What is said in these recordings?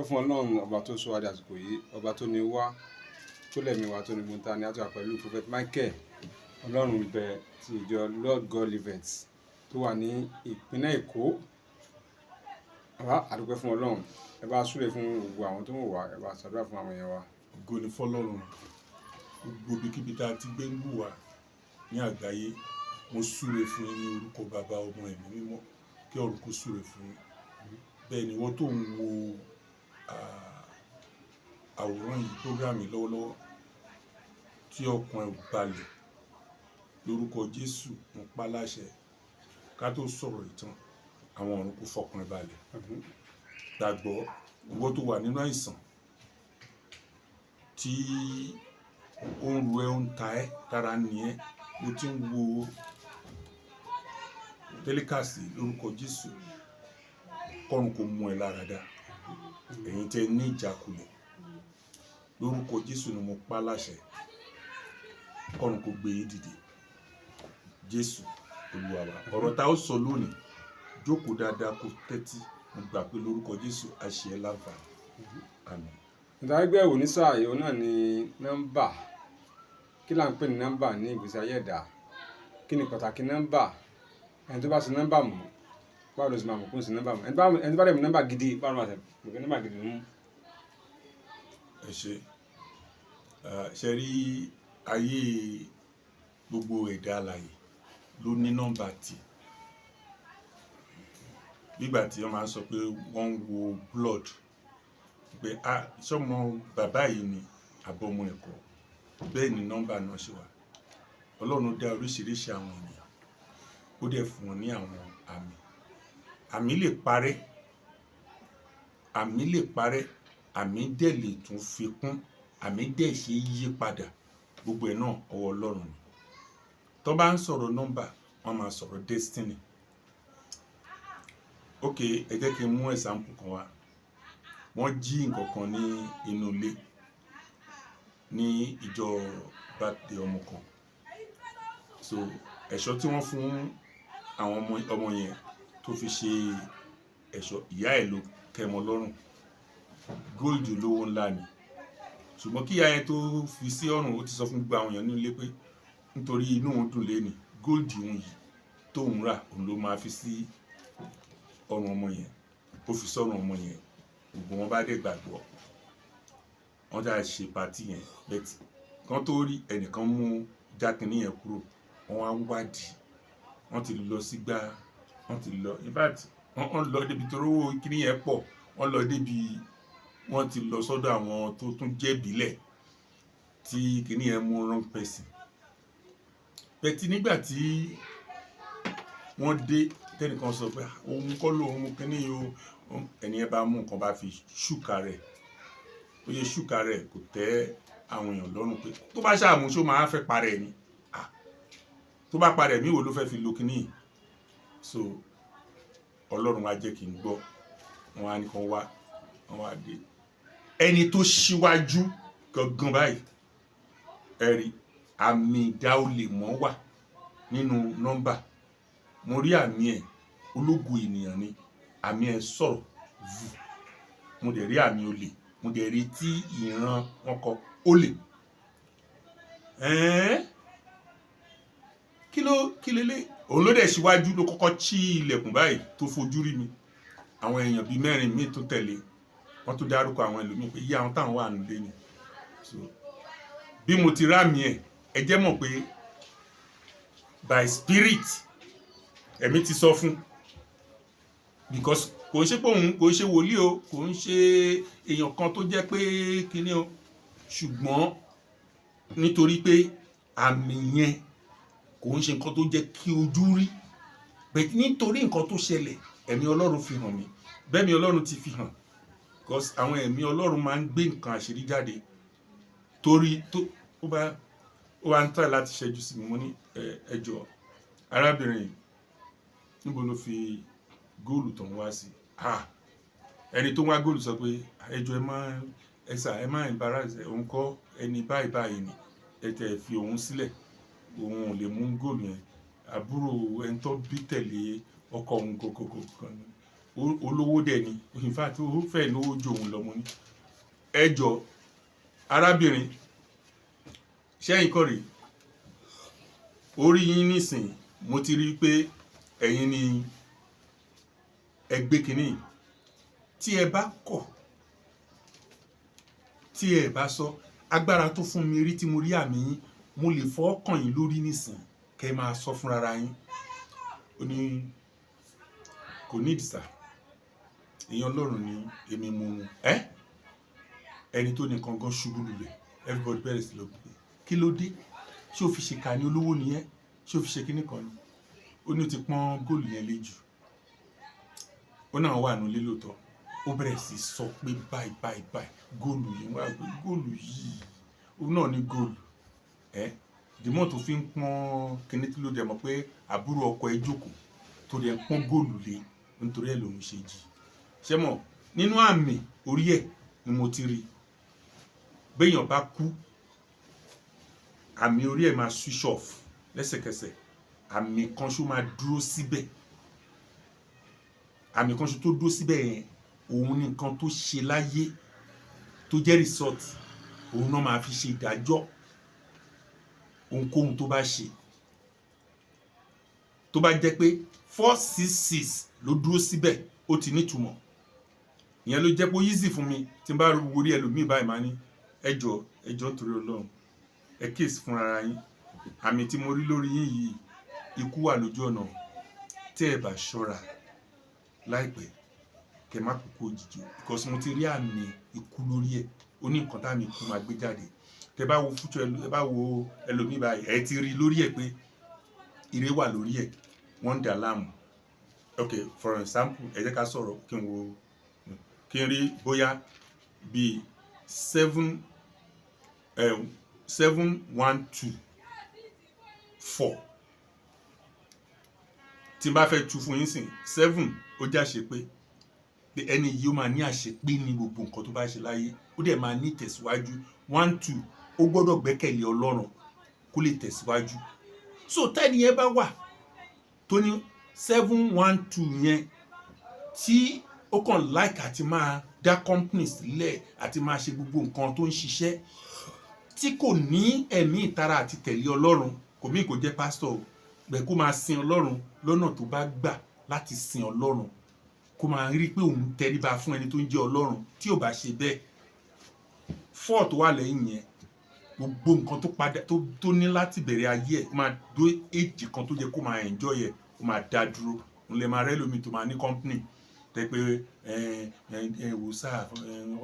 fún Ọlọ́run ọba tó sọ adé àsìkò yìí, ọba tó ní wá, tó lẹ̀mí wa, tó ní gbóntá ní àtúwà pẹ̀lú Prophet Michael Ọlọ́run ibẹ̀ ti ìjọ Lord God Liveth tó wà ní ìpínlẹ̀ Èkó. Àwa àdúpẹ́ fún Ọlọ́run, ẹ bá súre fún gbogbo àwọn tó ń wò wá, ẹ bá ṣàdúrà fún àwọn èèyàn wa. Ògo ni fọ́lọ́run, gbogbo ibikíbi tá a ti gbé ń wò wá ní àgbáyé, mo súre fún yín ní orúkọ Bàbá, Ọmọ, Ẹ̀mí Mímọ́, kí ọ̀run kó súre fún yín. Bẹ́ẹ̀ ni wọ́n tó ń wo àwòrán yìí, program yìí lọ́wọ́lọ́wọ́, tí ọkàn ẹ̀ balẹ̀ lórúkọ Jésù, mo pa láṣẹ ká tó sọ̀rọ̀ ìtàn, àwọn ọ̀run kó fọkàn ẹ̀ balẹ̀. Gbàgbọ́ ìwọ tó wà nínú àìsàn tí ó ń ru ẹ́, ó ń ta ẹ́, tára ní ẹ́, ló ti ń wo tẹ́líkàsì lórúkọ Jésù, kọ́run kó mú ẹ lára dá. Ẹ̀yin tẹ́ ní ìjákulẹ̀ lórúkọ Jésù ni mo pa láṣẹ, kọ́run kó gbé yín dìde. Jésù Olúwa wa. Ọ̀rọ̀ tá ó sọ lónìí, jókòó dáadáa kó tẹ́tí, mo gbà pé lórúkọ Jésù á ṣe ẹ́ láǹfààní. Àmín. Ìdágbé ẹ̀wò ní sáà yìí náà ni nọ́mbà. Kí là ń pè ní nọ́mbà ní ìgbésí ayé ẹ̀dá? Kí ni pàtàkì nọ́mbà? Ẹni tó bá ṣe nọ́mbà mú, báwo ló ṣe máa mọ̀ kó ṣe nọ́mbà mú? Ẹni tó bá dẹ̀ mú nọ́mbà gidi, báwo ló máa ṣe mọ̀ kó nọ́mbà gidi mú? Ẹ ṣe rí ayé gbogbo ẹ̀dá alààyè ló ní nọ́mbà tí. Nígbà tí wọ́n máa ń sọ pé wọ́n ń wo blood, pé sọ́mọ bàbá yìí ni àbọ̀mọ ẹ̀kọ́, bẹ́ẹ̀ ni nọ́mbà náà ṣe wà. Ọlọ́run dá oríṣiríṣi àwọn ènìyàn, ó dẹ̀ fún wọn ní àwọn àmì. Àmì lè parẹ́, àmì lè parẹ́, àmì dẹ̀ lè tún fi kún, àmì dẹ̀ ṣe yí padà. Gbogbo ẹ̀ náà ọwọ́ Ọlọ́run ni. Tó bá ń sọ̀rọ̀ nọ́mbà, wọ́n máa sọ̀rọ̀ destiny. Ok, ẹ jẹ́ kí n mú example kan wá. Wọ́n jí nǹkan kan ní inú ilé ní ìjọ birthday ọmọ kan. So ẹ̀ṣọ́ tí wọ́n fún àwọn ọmọ yẹn tó fi ṣe ẹ̀ṣọ́, ìyá ẹ̀ ló kẹ́mọ lọ́rùn. Gold olówó ńlá ni. Ṣùgbọ́n kí ìyá ẹ̀ tó fi sí ọrùn, ó ti sọ fún gbogbo àwọn èèyàn ní ilé pé nítorí inú òun dùn lé ní gold òun yìí tóun rà, òun ló máa fi sí ọrùn ọmọ yẹn. Ó fi sọ́rùn ọmọ yẹn, gbogbo wọn bá dẹ̀ gbàgbọ́. Wọ́n dá ṣe pàtí yẹn, bẹ́ẹ̀ kan tó rí ẹnìkan mú jákìní yẹn kúrò, wọ́n wá wádìí, wọ́n ti lọ sígbà, wọ́n ti lọ, in fact wọ́n lọ débi tó rówó kíní yẹn pọ̀, wọ́n lọ débi, wọ́n ti lọ sọ́dọ̀ àwọn tó tún jẹ́ ìbílẹ̀ tí kíní yẹn mú wrong person. Bẹ́ẹ̀ tí nígbà tí wọ́n dé, tẹ́nìkan sọ pé òun kọ́ lóun mú kíní yìí o, ẹni yẹn bá mú nǹkan bá fi ṣùkà rẹ̀, ó yẹ ṣùkà rẹ̀ kò tẹ́ àwọn èèyàn lọ́rùn, pé tó bá ṣàmú ṣó máa fẹ́ parẹ́ ni, tó bá parẹ́ mi wo ló fẹ́ fi lo kíní yìí. So Ọlọ́run wá jẹ́ kí n gbọ́, wọn á ní kan wá, wọn wá dé ẹni tó ṣíwájú gangan báyìí, ẹ̀rí àmì ìdáolè mọ́ wà nínú nọ́mbà. Mo rí àmì ẹ̀, ológo ènìyàn ni, àmì ẹ̀ sọ̀rọ̀ vù. Mo dẹ̀ rí àmì olè, mo dẹ̀ rí tí ìran wọn kọ olè. Kí lélẹ̀? Òun ló dẹ̀ síwájú, ló kọ́kọ́ ṣí ilẹ̀kùn báyìí tó fojú rí mi. Àwọn èèyàn bíi mẹ́rin míì tó tẹ̀lé, wọ́n tó dárúkọ àwọn ẹlòmíì pé iye àwọn táwọn wà nílé ni. So bí mo ti rámì ẹ̀, ẹ jẹ́ mọ̀ pé by spirit ẹ̀mí ti sọ fún, because kò ń ṣe pé òun kò ń ṣe wòlíì o, kò ń ṣe èèyàn kan tó jẹ́ pé kíní o, ṣùgbọ́n nítorí pé àmì yẹn kò ń ṣe nǹkan tó jẹ́ kí ojú rí, bẹ́ẹ̀ nítorí nǹkan tó ṣẹlẹ̀, ẹ̀mí Ọlọ́run fi hàn mí, bẹ́ẹ̀ mi Ọlọ́run ti fi hàn, because àwọn ẹ̀mí Ọlọ́run máa ń gbé nǹkan àṣírí jáde. Torí tó ó wá ń try láti ṣẹ́jú sí mi, mo ní ẹ jọ̀ọ́ arábìnrin, níbo ló fi góòlù tó ń wá sí? Ẹni tó ń wá góòlù sọ pé ẹ jọ̀ọ́ ẹ má embarrass òun kọ́, ẹni báyìí báyìí ni, ẹ tẹ̀ fi òun sílẹ̀, òun ò lè mú góòlù yẹn, àbúrò ẹni tó bí tẹ̀lé ọkọ òun gògògò kan ni. olówó dẹ̀ ni in fact ó fẹ́ lówó ju òun lọ mo ní ẹ jọ̀ọ́ arábìnrin ṣẹ́yìn kọ́ rèé orí yín nísìn mo ti rí pé ẹ̀yin ni ẹgbẹ́ kìíní tí ẹ bá kọ̀ tí ẹ bá sọ agbára tó fún mi rí tí mo rí àmì yín mo lè fọ́ kàn yín lórí nísìn kẹ́ máa sọ fúnra yín ó ní kò ní ìdìsá èèyàn Ọlọ́run ni èmi mú ẹni tó ní kankan ṣubú lulẹ̀ everybody bẹ̀rẹ̀ sí lọ gbé kí ló dé ṣé o fi ṣe kà ní olówó nìyẹn ṣé o fi ṣe kíní kan ni ó ní o ti pọ́n góòlù yẹn lé jù ó náà wà nílé lóòótọ́ ó bẹ̀rẹ̀ sí sọ pé báyìí góòlù yìí wá pé góòlù yìí òun náà ní góòlù dìmọ́ tó fi ń pọ́n kíní tí ló dẹ̀ mọ̀ pé àbúrò ọkọ ẹ jókòó tó dẹ̀ ń pọ́n góòlù lé nítorí ẹ̀ lòun ṣe jì ṣé mọ̀ nínú àmì orí ẹ̀ ni mo ti rí béèyàn bá kú àmì orí ẹ̀ máa switch off lẹ́sẹ̀kẹsẹ̀ àmì kan ṣó máa dúró síbẹ̀ àmì kan ṣó tó dúró síbẹ̀ yẹn òun ni nǹkan tó ṣe láyé tó jẹ́ result òun náà máa fi ṣe ìdájọ́ ohunkóhun tó bá ṣe tó bá jẹ́ pé 466 ló dúró síbẹ̀ ó ti nítumọ̀ ìyẹn ló jẹ́ pé ó easy fún mi tí n bá worí ẹlòmíì báyìí máa ní ẹjọ́ torí Ọlọ́run ẹ kíyèsí fúnra ara yín àmì tí mo rí lórí yín yìí ikú wà lójú ọ̀nà tẹ́ ẹ bá ṣọ́ra láìpẹ́ kẹ́ má kúkú òjijì because mo ti rí àmì ikú lórí ẹ̀ ó ní nǹkan táàmì ikú máa gbé jáde tẹ́ bá wo fútu ẹ bá wo ẹlòmíì báyìí ẹ ti rí lórí ẹ̀ pé ire wà lórí ẹ̀ wọ́n ń dà láàmú okay for example ẹ jẹ́ ká sọ̀rọ̀ kí n rí bóyá bíi 7 1 2 4 tí n bá fẹ́ tu fún yín sìn 7 ó jẹ́ àṣepé pé ẹni yìí ó máa ní àṣepé ní gbogbo nǹkan tó bá ṣe láyé ó dẹ̀ máa ní tẹ̀síwájú 1 2 ó gbọ́dọ̀ gbẹ́kẹ̀lé Ọlọ́run kó lè tẹ̀síwájú so tẹ́ni yẹn bá wà tó ní 7 1 2 yẹn tí ó kàn like àti máa dá company sílẹ̀ àti máa ṣe gbogbo nǹkan tó ń ṣiṣẹ́ tí kò ní ẹ̀mí ìtara àti tẹ̀lé Ọlọ́run kò mí kò jẹ́ pásítọ̀ bẹ́ẹ̀ kó máa sin Ọlọ́run lọ́nà tó bá gbà láti sin Ọlọ́run kó máa rí pé òun tẹríba fún ẹni tó ń jẹ́ Ọlọ́run tí ò bá ṣe bẹ́ẹ̀ fọ́ọ̀ tó wà lẹ́yìn yẹn gbogbo nǹkan tó padà tó ní láti bẹ̀rẹ̀ ayé ẹ̀ máa dó èjì kan tó jẹ́ kó máa enjoy ẹ̀ kó máa dá dúró òun lè máa rẹ́ lómi tó máa ní company tẹ́ pé wò sáà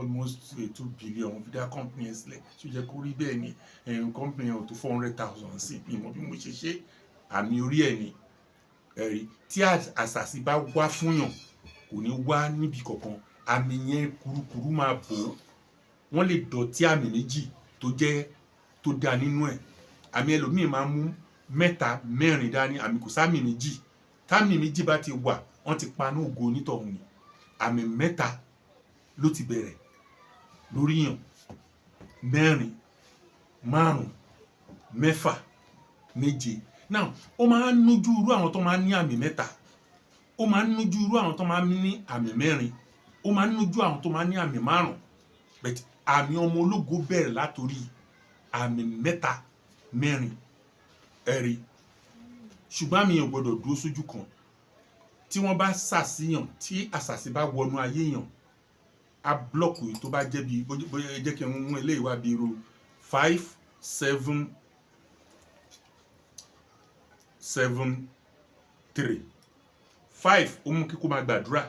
almost 2 billion fi dá company ẹ̀ sílẹ̀ tí ó jẹ́ kó rí bẹ́ẹ̀ ni company ẹ̀ ò tó 400,000 sí ìmọ̀ bí mo ṣe ṣe àmì orí ẹ̀ ni ẹ̀rí tí àṣàṣì bá wá fúnyàn kò ní wá níbi kankan àmì yẹn kurukuru máa bò ó wọ́n lè dọ̀tí àmì méjì tó dá nínú ẹ̀ àmì ẹlòmíì máa mú 3 4 dání àmì kò sáàmì méjì táàmì méjì bá ti wà wọ́n ti paná ògo onítọ̀hún ni àmì 3 ló ti bẹ̀rẹ̀ lórí yàn 4 5 6 7 now ó máa ń nújú irú àwọn tó máa ń ní àmì 3 ó máa ń nújú irú àwọn tó máa ń ní àmì 4 ó máa ń nújú àwọn tó máa ń ní àmì 5 but àmì ọmọ ológo bẹ̀rẹ̀ látorí àmì 3 4 ẹ̀rí ṣùgbọ́n àmì yẹn gbọ́dọ̀ dúró sójú kan tí wọ́n bá ṣàṣìyàn tí àṣàṣì bá wọnú ayé yàn á blọ́ọ̀kù tó bá jẹ́ bí bóyá jẹ́ kí n mú eléyìí wá bí irú 5 7 7 3 5 ó mú kíkó máa gbàdúrà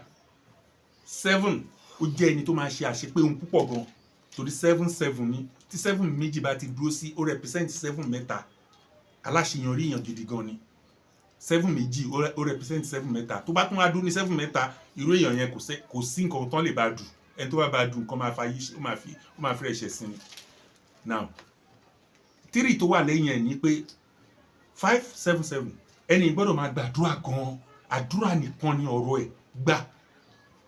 7 ó jẹ́ ẹni tó máa ṣe àṣepé ohun púpọ̀ gan torí 7 7 ni tí 7 méjì bá ti dúró sí ó represent 7 mẹ́ta aláṣeyọrí èèyàn gidi gan ni 7 méjì ó represent 7 mẹ́ta tó bá tún wá dún ní 7 mẹ́ta irú èèyàn yẹn kò sí nǹkan tán lè bá dù ẹni tó bá dù nǹkan máa fa yí ó máa fi ẹ̀ṣẹ̀ sí ni now 3 tó wà lẹ́yìn ẹ̀ ní pé 5 7 7 ẹni gbọ́dọ̀ máa gbàdúrà gan àdúrà nìkan ni ọ̀rọ̀ ẹ̀ gbà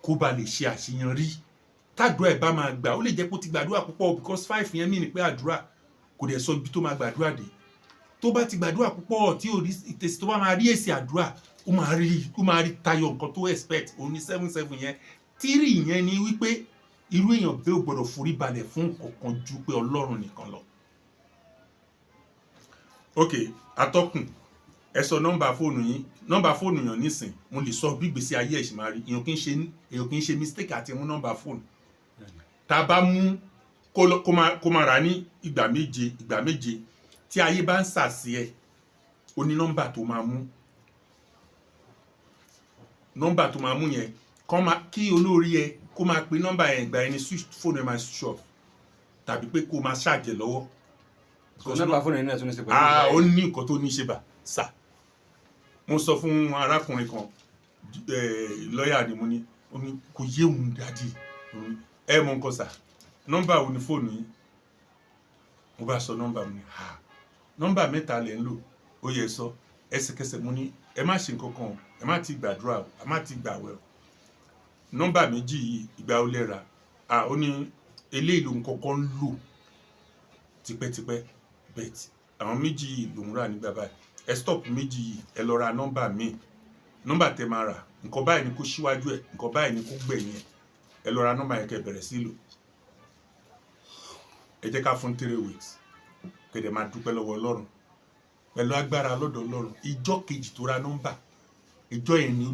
kó ba lè ṣe àṣeyọrí tàdúrà ẹ̀ bá máa gbà ó lè jẹ́ kó ti gbàdúrà púpọ̀ because 5 yẹn mí ni pé àdúrà kò dẹ̀ sọ ibi tó máa gbàdúrà dé tó bá ti gbàdúrà púpọ̀ tí ò rí ìtẹ̀sí tó bá máa rí èsì àdúrà ó máa rí tayọ nǹkan tó expect òun ní 7 yẹn. 3 yẹn ni wípé irú èèyàn bẹ́ẹ̀ ò gbọ́dọ̀ forí balẹ̀ fún nǹkan ju pé Ọlọ́run nìkan lọ. ok atọ́kùn ẹ sọ nọ́mbà fóònù yín, nọ́mbà fóònù yàn nísìn mo lè sọ bí ìgbésí ayé ẹ̀ ṣe máa rí. èèyàn kì í ṣe mistake àti mú nọ́mbà fóònù. tá a bá mú kó máa rà ní ìgbà méje tí ayé bá ń sàsí ẹ ó ní nọ́mbà tó máa mú. nọ́mbà tó máa mú yẹn kí olórí ẹ kó máa pe nọ́mbà yẹn ìgbà ẹni fóònù ẹ máa switch off tàbí pé kó máa ṣàjẹ́ lọ́wọ́. nọ́mbà fóònù yẹn náà tún ní ṣe pẹ̀lú. ó ní nǹkan tó ní ṣe bá sà. mo sọ fún arákùnrin kan lọ́ọ̀yà ni mo ní kò yé òun dájú ẹ mọ nǹkan sà nọ́mbà wo ni fóònù yìí mo bá sọ nọ́mbà mi nọ́mbà 3 lẹ ń lò ó yẹ sọ ẹsẹ̀kẹsẹ̀ mo ní ẹ má ṣe nǹkan kan ẹ má ti gbàdúrà ẹ má ti gbàwẹ̀ o nọ́mbà 2 yìí ìgbà ó lẹ́ra ó ní eléyìí lòun kọ́kọ́ ń lò tipẹ́tipẹ́ bet àwọn 2 yìí lòun rà nígbà báyìí ẹ stop 2 yìí ẹ lọ ra nọ́mbà míì nọ́mbà tẹ máa rà nǹkan báyìí ni kó síwájú ẹ nǹkan báyìí ni kó gbẹ̀yìn ẹ lọ ra nọ́mbà yẹn kẹ́ bẹ̀rẹ̀ sí lò ẹ jẹ́ ká fún 3 weeks kẹ̀dẹ̀ máa dúpẹ́ lọ́wọ́ Ọlọ́run pẹ̀lú agbára lọ́dọ̀ Ọlọ́run. ìjọ kejì tó ra nọ́mbà ìjọ yẹn ni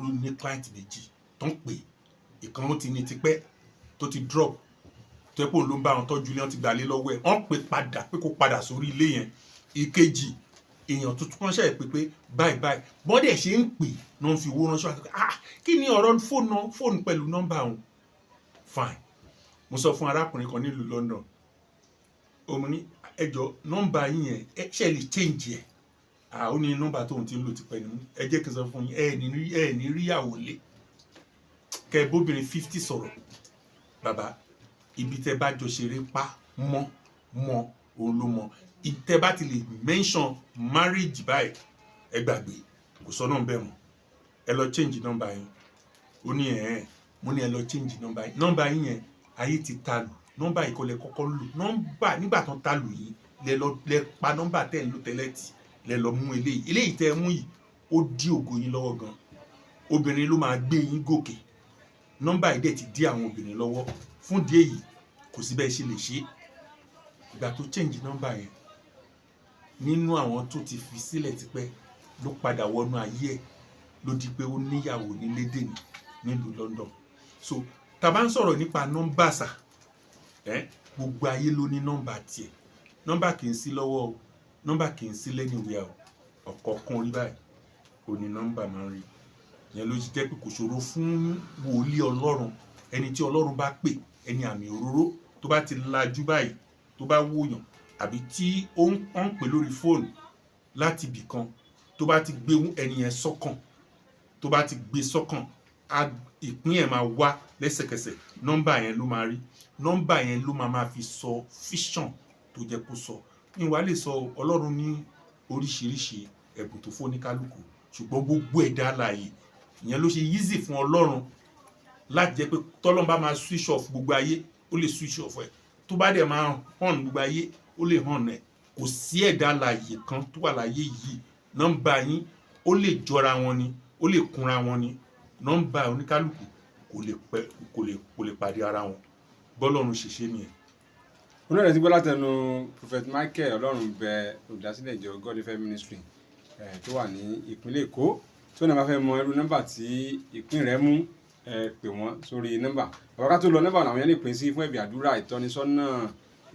ó ní client 2 tó ń pè ìkan ó ti ní tipẹ́ tó ti drop tó yẹ pé òun ló ń bá wọn tọ́jú ilé wọn ti gbà lé lọ́wọ́ ẹ̀ wọ́n pè padà pé kó padà sórí ilé yẹn. ìkejì èèyàn tuntun ránṣẹ́ ẹ̀ pé báyìí bọ́dẹ̀ ṣe ń pè náà fi owó ránṣẹ́ àti kí ni ọ̀rọ̀ fóònù pẹ̀lú nọ́mbà òun fine. mo sọ fún arákùnrin kan nílùú London ó ní ẹjọ́ nọ́mbà yín yẹn ṣe lè change ẹ̀ ó ní nọ́mbà tóun ti ń lò tipẹ́ ni ẹ jẹ́ kí n sọ fún yín ẹ ní ríyàwó lé kẹ bóbìnrin 50 sọ̀rọ̀ bàbá ibi tẹ bá jọ ṣeré pa mọ́ òun ló mọ tẹ bá ti lè mention marriage báyìí ẹ gbàgbé kò sọ náà bẹ́ẹ̀ mọ́ ẹ lọ change nọ́mbà yín ó ní mo ní ẹ lọ change nọ́mbà yín yẹn ayé ti ta lù nọ́mbà yìí kọ́ lẹ kọ́kọ́ lò nọ́mbà nígbà tó ń ta lù yìí lẹ pa nọ́mbà tẹ́ ń lò tẹ́lẹ̀ tì lẹ lọ mú eléyìí tẹ́ ẹ mú yìí ó dí ògo yín lọ́wọ́ gan obìnrin ló máa gbé yín gòkè nọ́mbà yìí dẹ̀ ti dí àwọn obìnrin lọ́wọ́ fún díẹ̀ yìí kò sí bẹ́ẹ̀ ṣe lè ṣe ìgbà tó change nọ́mbà yẹn nínú àwọn tó ti fi sílẹ̀ tipẹ́ ló padà wọnú ayé ẹ̀ ló di pé ó níyàwó nílé dèní nílùú London. so tá bá ń sọ̀rọ̀ nípa nọ́mbà sà gbogbo ayé ló ní nọ́mbà tiẹ̀ nọ́mbà kì í sí lọ́wọ́ o nọ́mbà kì í sí lẹ́nìwẹ̀ẹ́ o ọ̀kọ̀ọ̀kan orí báyìí ò ní nọ́mbà máa ń rí yẹn ló ti jẹ́ pé kò ṣòro fún wòlíì Ọlọ́run ẹni tí Ọlọ́run bá pè ẹni àmì òróró tó bá ti lajú báyìí tó bá wòyàn àbí tí ó ń pè lórí fóònù láti ibì kan tó bá ti gbé ẹni yẹn sọ́kàn tó bá ti gbé sọ́kàn ìpín ẹ̀ máa wá lẹ́sẹ̀kẹsẹ̀ nọ́mbà yẹn ló máa rí nọ́mbà yẹn ló máa fi sọ fíṣàn tó jẹ́ kó sọ ní wàá lè sọ Ọlọ́run ní oríṣiríṣi ẹ̀bùn tó fún ní kálukú ṣùgbọ́n gbogbo ẹ̀dá alààyè ìyẹn ló ṣe easy fún Ọlọ́run láti jẹ́ pé tọ́lọ́run bá máa switch off gbogbo ayé ó lè switch off ẹ̀ tó bá dẹ̀ máa hàn gbogbo ayé ó lè hàn ẹ̀ kò sí ẹ̀dá alààyè kan tó wà láyé yìí nọ́mbà yín ó lè jọra wọn ni ó lè kúnra wọn ni nọ́mbà oníkálukú kò lè pàdé ara wọn bọ́lọ́run ṣiṣẹ́ nìyẹn. olóòrè ti gbọ́ látẹnu Prophet Michael Ọlọ́run bẹ olùdásílẹ̀ ìjọ God Life Ministry tó wà ní ìpínlẹ̀ Èkó tí wọ́n náà bá fẹ́ mọ irú nọ́mbà tí ìpín rẹ̀ mú pè wọ́n sórí nọ́mbà àbáká tó lọ nọ́mbà làwọn yẹn lè pín sí fún ẹ̀bì àdúrà ìtọ́nisọ́nà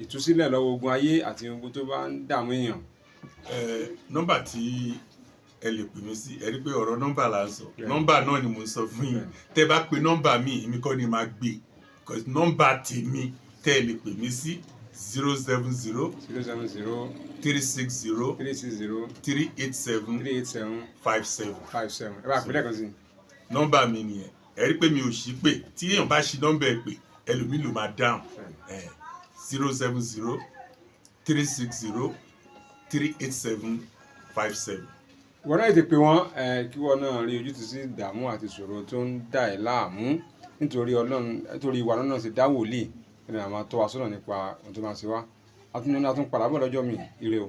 ìtúsílẹ̀ lọ́wọ́ ogun ayé àti ogun tó bá ń dààmú èèyàn. nọ́mbà tí ẹ lè pè mí sí ẹ rí pé ọ̀rọ̀ nọ́mbà là ń sọ nọ́mbà náà ni mo ń sọ fún yín tẹ́ bá pe nọ́mbà mi èmi kọ́ ni máa gbé because nọ́mbà tèmi tẹ́ ẹ lè pè mí sí 070 360 387 57. ẹ bá pèlè kan sí. nọ́mbà mi nìyẹn ẹ rí pé mi ò ṣí pé tí èèyàn bá ṣí nọ́mbà ẹ pé ẹlòmíì ló máa dáhùn 070 360 387 57. wọ́n náà ti pè wọ́n kí wọ́n náà rí ojútùú sí ìdààmú àti ìṣòro tó ń dà ẹ́ láàmú nítorí ìwà náà ti dá wòlíì ẹni àwọn tó wá sọ́nà nípa ohun tó máa ṣe wá. a tún padà bọ̀ lọ́jọ́ mi ire o.